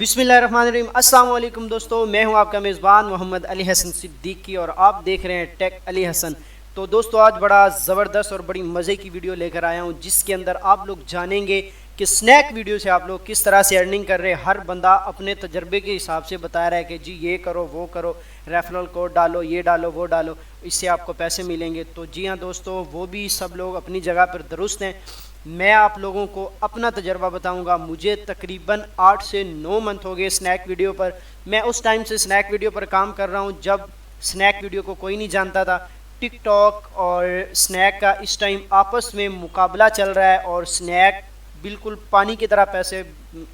बिस्मिल्लाहिर्रहमानिर्रहीम। अस्सलाम वालेकुम दोस्तों, मैं हूं आपका मेज़बान मोहम्मद अली हसन सिद्दीकी और आप देख रहे हैं टेक अली हसन। तो दोस्तों, आज बड़ा ज़बरदस्त और बड़ी मज़े की वीडियो लेकर आया हूं, जिसके अंदर आप लोग जानेंगे कि स्नैक वीडियो से आप लोग किस तरह से अर्निंग कर रहे हैं। हर बंदा अपने तजर्बे के हिसाब से बता रहा है कि जी ये करो, वो करो, रेफरल कोड डालो, ये डालो, वो डालो, इससे आपको पैसे मिलेंगे। तो जी हाँ दोस्तों, वो भी सब लोग अपनी जगह पर दुरुस्त हैं। मैं आप लोगों को अपना तजर्बा बताऊंगा। मुझे तकरीबन 8 से 9 मंथ हो गए स्नैक वीडियो पर। मैं उस टाइम से स्नैक वीडियो पर काम कर रहा हूं जब स्नैक वीडियो को कोई नहीं जानता था। टिकटॉक और स्नैक का इस टाइम आपस में मुकाबला चल रहा है और स्नैक बिल्कुल पानी की तरह पैसे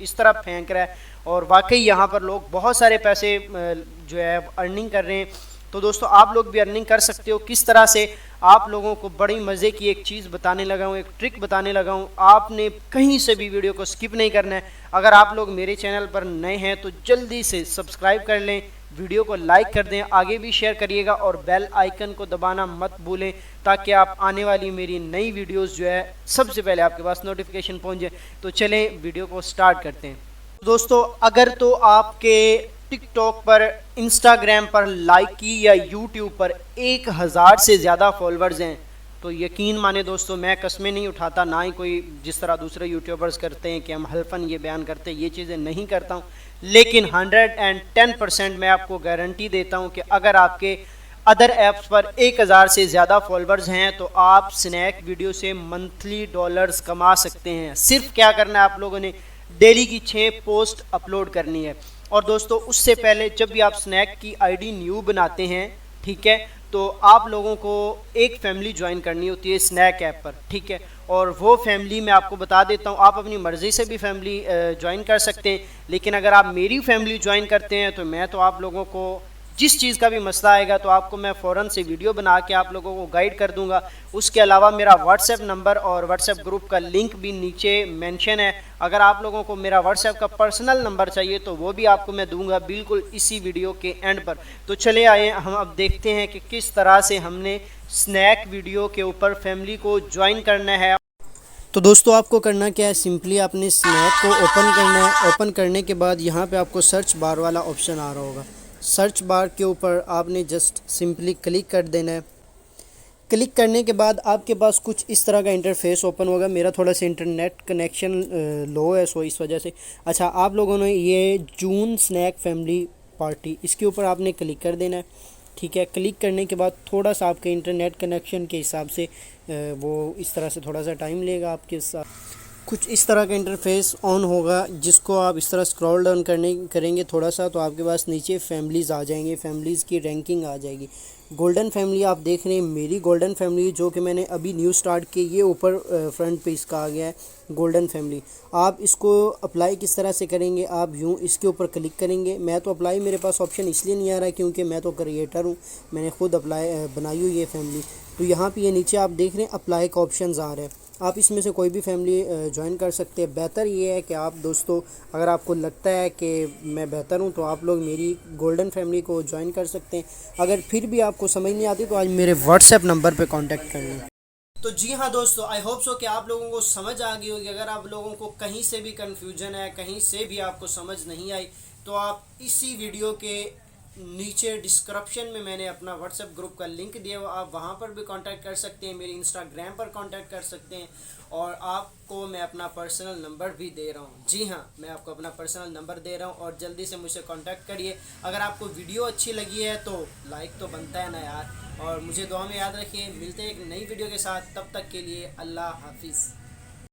इस तरह फेंक रहा है और वाकई यहाँ पर लोग बहुत सारे पैसे जो है अर्निंग कर रहे हैं। तो दोस्तों, आप लोग भी अर्निंग कर सकते हो। किस तरह से आप लोगों को बड़ी मज़े की एक चीज़ बताने लगा हूँ, एक ट्रिक बताने लगा हूँ। आपने कहीं से भी वीडियो को स्किप नहीं करना है। अगर आप लोग मेरे चैनल पर नए हैं तो जल्दी से सब्सक्राइब कर लें, वीडियो को लाइक कर दें, आगे भी शेयर करिएगा और बेल आइकन को दबाना मत भूलें, ताकि आप आने वाली मेरी नई वीडियोस जो है सबसे पहले आपके पास नोटिफिकेशन पहुँच जाए। तो चलें वीडियो को स्टार्ट करते हैं। दोस्तों, अगर तो आपके टिकटॉक पर, इंस्टाग्राम पर, लाइकी या यूट्यूब पर 1000 से ज़्यादा फॉलोअर्स हैं तो यकीन माने दोस्तों, मैं कस्में नहीं उठाता, ना ही कोई जिस तरह दूसरे यूट्यूबर्स करते हैं कि हम हल्फन ये बयान करते हैं, ये चीज़ें नहीं करता हूँ। लेकिन 110% मैं आपको गारंटी देता हूँ कि अगर आपके अदर ऐप्स पर 1000 से ज़्यादा फॉलोअर्स हैं तो आप स्नैक वीडियो से मंथली डॉलर्स कमा सकते हैं। सिर्फ क्या करना है, आप लोगों ने डेली की 6 पोस्ट अपलोड करनी है। और दोस्तों, उससे पहले जब भी आप स्नैक की आईडी न्यू बनाते हैं, ठीक है, तो आप लोगों को एक फैमिली ज्वाइन करनी होती है स्नैक ऐप पर, ठीक है। और वो फैमिली मैं आपको बता देता हूँ, आप अपनी मर्ज़ी से भी फैमिली ज्वाइन कर सकते हैं। लेकिन अगर आप मेरी फैमिली ज्वाइन करते हैं तो मैं तो आप लोगों को जिस चीज़ का भी मसला आएगा तो आपको मैं फ़ौरन से वीडियो बना के आप लोगों को गाइड कर दूंगा। उसके अलावा मेरा व्हाट्सएप नंबर और व्हाट्सएप ग्रुप का लिंक भी नीचे मेंशन है। अगर आप लोगों को मेरा व्हाट्सएप का पर्सनल नंबर चाहिए तो वो भी आपको मैं दूंगा बिल्कुल इसी वीडियो के एंड पर। तो चले आए, हम अब देखते हैं कि किस तरह से हमने स्नैक वीडियो के ऊपर फैमिली को ज्वाइन करना है। तो दोस्तों, आपको करना क्या है, सिंपली आपने स्नैक को ओपन करना है। ओपन करने के बाद यहाँ पे आपको सर्च बार वाला ऑप्शन आ रहा होगा। सर्च बार के ऊपर आपने जस्ट सिंपली क्लिक कर देना है। क्लिक करने के बाद आपके पास कुछ इस तरह का इंटरफेस ओपन होगा। मेरा थोड़ा सा इंटरनेट कनेक्शन लो है, सो इस वजह से। अच्छा, आप लोगों ने ये जून स्नैक फैमिली पार्टी, इसके ऊपर आपने क्लिक कर देना है, ठीक है। क्लिक करने के बाद थोड़ा सा आपके इंटरनेट कनेक्शन के हिसाब से वो इस तरह से थोड़ा सा टाइम लेगा आपके साथ। कुछ इस तरह का इंटरफेस ऑन होगा, जिसको आप इस तरह स्क्रॉल डाउन करेंगे थोड़ा सा तो आपके पास नीचे फैमिलीज़ आ जाएंगे, फैमिलीज़ की रैंकिंग आ जाएगी। गोल्डन फैमिली आप देख रहे हैं, मेरी गोल्डन फैमिली जो कि मैंने अभी न्यू स्टार्ट की, ये ऊपर फ्रंट पे इसका आ गया है गोल्डन फैमिली। आप इसको अप्लाई किस तरह से करेंगे, आप यूँ इसके ऊपर क्लिक करेंगे। मैं तो अप्लाई, मेरे पास ऑप्शन इसलिए नहीं आ रहा है क्योंकि मैं तो क्रिएटर हूँ, मैंने खुद अप्लाई बनाई हुई ये फैमिली। तो यहाँ पे ये नीचे आप देख रहे हैं अप्लाई का ऑप्शन आ रहा है। आप इसमें से कोई भी फैमिली ज्वाइन कर सकते हैं। बेहतर ये है कि आप दोस्तों, अगर आपको लगता है कि मैं बेहतर हूं तो आप लोग मेरी गोल्डन फैमिली को ज्वाइन कर सकते हैं। अगर फिर भी आपको समझ नहीं आती तो आज मेरे व्हाट्सएप नंबर पे कांटेक्ट कर लें। तो जी हाँ दोस्तों, आई होप सो कि आप लोगों को समझ आ गई होगी। अगर आप लोगों को कहीं से भी कन्फ्यूजन है, कहीं से भी आपको समझ नहीं आई, तो आप इसी वीडियो के नीचे डिस्क्रिप्शन में मैंने अपना व्हाट्सएप ग्रुप का लिंक दिया हुआ, आप वहाँ पर भी कांटेक्ट कर सकते हैं, मेरे इंस्टाग्राम पर कांटेक्ट कर सकते हैं। और आपको मैं अपना पर्सनल नंबर भी दे रहा हूँ। जी हाँ, मैं आपको अपना पर्सनल नंबर दे रहा हूँ और जल्दी से मुझसे कांटेक्ट करिए। अगर आपको वीडियो अच्छी लगी है तो लाइक तो बनता है ना यार, और मुझे दुआ में याद रखिए। मिलते हैं एक नई वीडियो के साथ, तब तक के लिए अल्लाह हाफिज़।